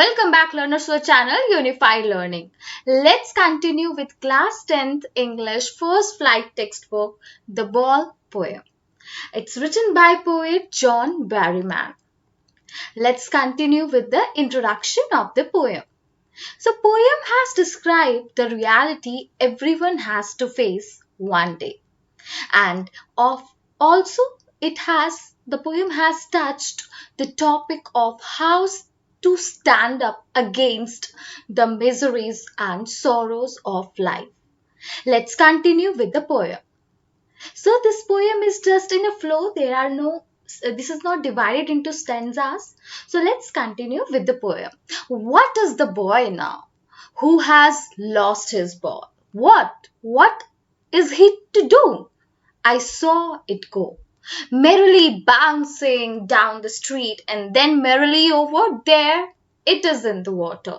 Welcome back learners to the channel Unified Learning. Let's continue with class 10th English first flight textbook, The Ball poem. It's written by poet John Berryman. Let's continue with the introduction of the poem. So poem has described the reality everyone has to face one day. And also the poem has touched the topic of how to stand up against the miseries and sorrows of life. Let's continue with the poem. So this poem is just in a flow. This is not divided into stanzas. So let's continue with the poem. What is the boy now who has lost his ball? What is he to do? I saw it go, merrily bouncing down the street, and then merrily over there it is in the water.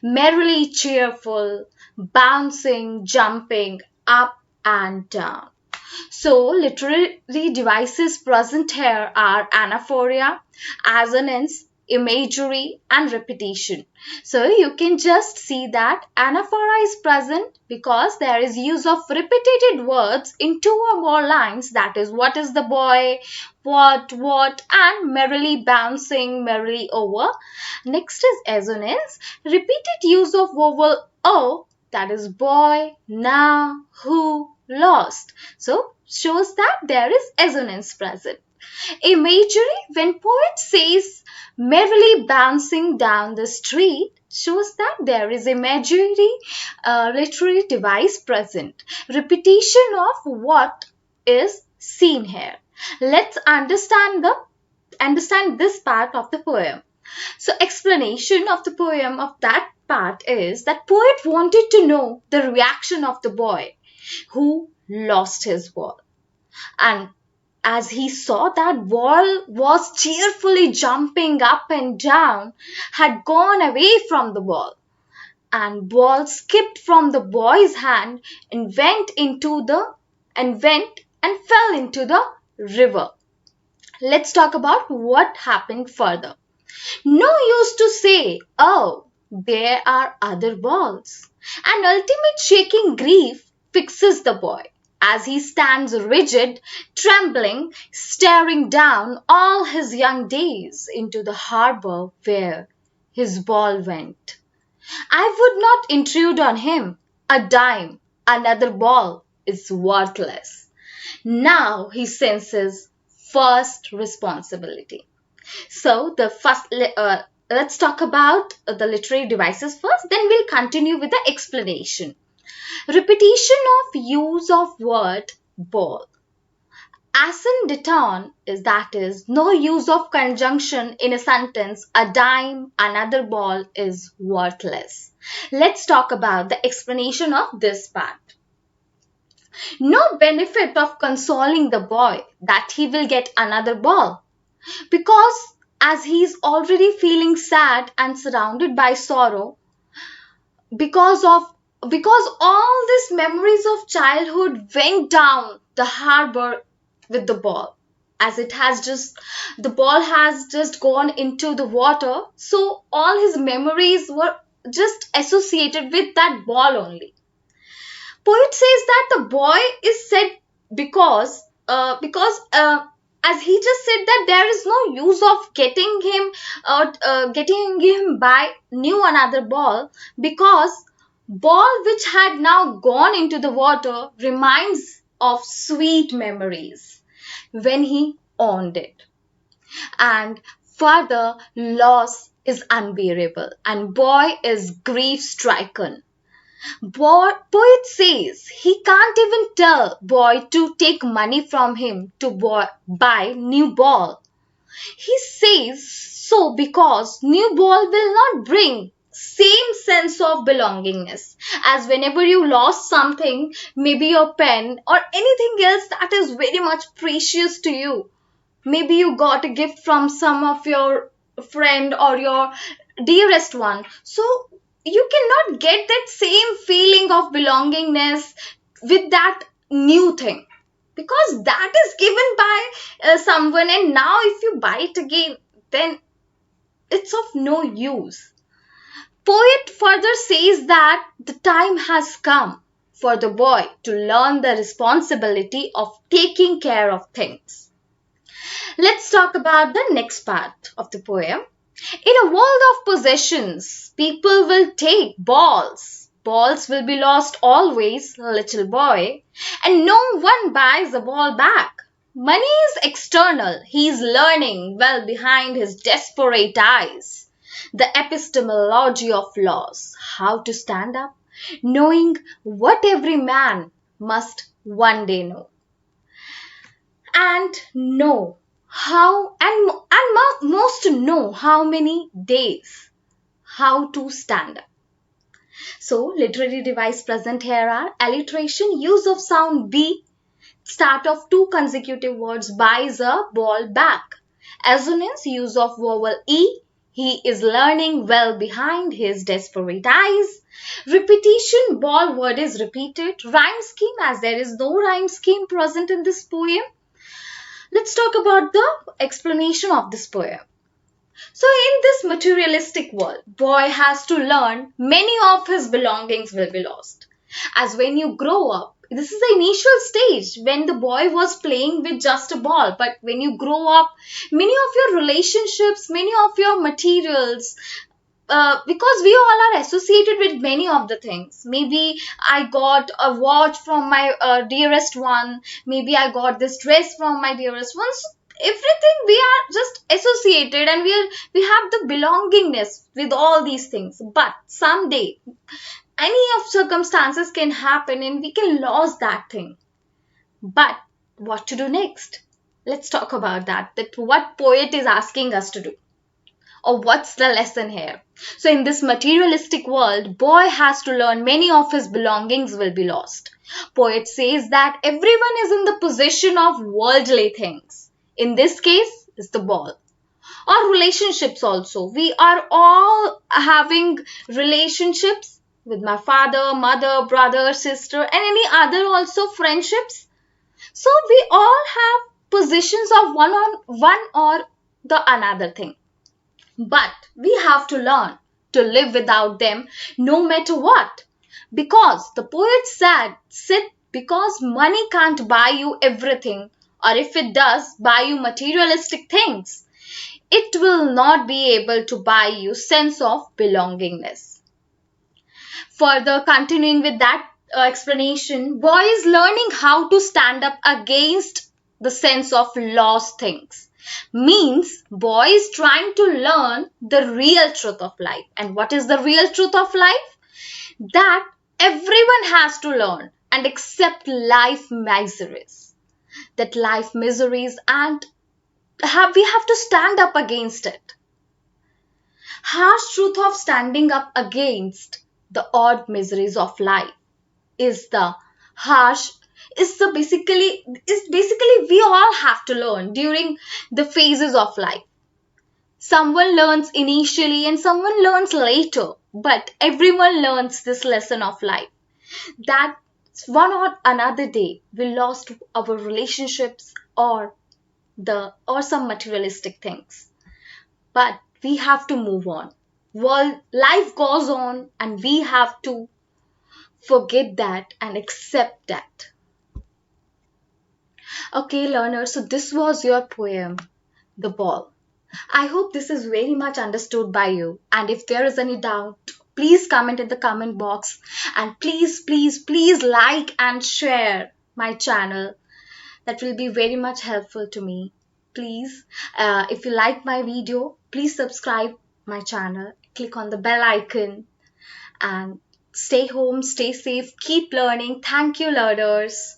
Merrily cheerful, bouncing, jumping up and down. So literary devices present here are anaphora, assonance, imagery and repetition. So you can just see that anaphora is present because there is use of repeated words in two or more lines, that is what is the boy, what and merrily bouncing, merrily over. Next is assonance, repeated use of vowel o, that is boy, now, who, lost. So shows that there is assonance present. Imagery, when poet says merrily bouncing down the street, shows that there is imagery literary device present. Repetition of what is seen here. Let's understand this part of the poem. So explanation of the poem of that part is that poet wanted to know the reaction of the boy who lost his ball. And as he saw that ball was cheerfully jumping up and down, had gone away from the ball, and ball skipped from the boy's hand and went and fell into the river. Let's talk about what happened further. No use to say, oh, there are other balls. An ultimate shaking grief fixes the boy as he stands rigid, trembling, staring down all his young days into the harbor where his ball went. I would not intrude on him a dime, another ball is worthless. Now he senses first responsibility. So let's talk about the literary devices first, then we'll continue with the explanation. Repetition of use of word ball. Ascendton is no use of conjunction in a sentence, a dime, another ball is worthless. Let's talk about the explanation of this part. No benefit of consoling the boy that he will get another ball, because as he is already feeling sad and surrounded by sorrow because all these memories of childhood went down the harbor with the ball, as the ball has just gone into the water, so all his memories were just associated with that ball only. Poet says that the boy is sad because as he just said that there is no use of getting him by new another ball, because ball which had now gone into the water reminds of sweet memories when he owned it. And further, loss is unbearable and boy is grief striken. Poet says he can't even tell boy to take money from him to buy new ball. He says so because new ball will not bring same sense of belongingness, as whenever you lost something, maybe your pen or anything else that is very much precious to you, maybe you got a gift from some of your friend or your dearest one, so you cannot get that same feeling of belongingness with that new thing, because that is given by someone, and now if you buy it again, then it's of no use. Poet further says that the time has come for the boy to learn the responsibility of taking care of things. Let's talk about the next part of the poem. In a world of possessions, people will take balls. Balls will be lost always, little boy, and no one buys a ball back. Money is external. He is learning well behind his desperate eyes. The epistemology of laws, how to stand up, knowing what every man must one day know. And know how, and most know how many days, how to stand up. So, literary device present here are alliteration, use of sound B, start of two consecutive words, buys a ball back. Assonance, use of vowel E, he is learning well behind his desperate eyes. Repetition, ball word is repeated. Rhyme scheme, as there is no rhyme scheme present in this poem. Let's talk about the explanation of this poem. So in this materialistic world, boy has to learn many of his belongings will be lost. As when you grow up, this is the initial stage when the boy was playing with just a ball. But when you grow up, many of your relationships, many of your materials, because we all are associated with many of the things. Maybe I got a watch from my dearest one. Maybe I got this dress from my dearest one. So everything we are just associated, and we have the belongingness with all these things. But someday, any of circumstances can happen and we can lose that thing. But what to do next? Let's talk about that. That what poet is asking us to do. Or what's the lesson here? So in this materialistic world, boy has to learn many of his belongings will be lost. Poet says that everyone is in the possession of worldly things. In this case, is the ball. Or relationships also. We are all having relationships with my father, mother, brother, sister, and any other also friendships. So we all have possessions of one or the another thing. But we have to learn to live without them no matter what. Because the poet said, because money can't buy you everything, or if it does buy you materialistic things, it will not be able to buy you sense of belongingness. Further continuing with that explanation, boy is learning how to stand up against the sense of lost things. Means boy is trying to learn the real truth of life. And what is the real truth of life? That everyone has to learn and accept life miseries. That life miseries, and we have to stand up against it. Harsh truth of standing up against the odd miseries of life is basically we all have to learn during the phases of life. Someone learns initially and someone learns later, but everyone learns this lesson of life, that one or another day we lost our relationships or some materialistic things, but we have to move on. Life goes on and we have to forget that and accept that. Okay, learners, so this was your poem, The Ball. I hope this is very much understood by you. And if there is any doubt, please comment in the comment box. And please like and share my channel. That will be very much helpful to me. Please, if you like my video, please subscribe my channel. Click on the bell icon. And stay home, stay safe, keep learning. Thank you, learners.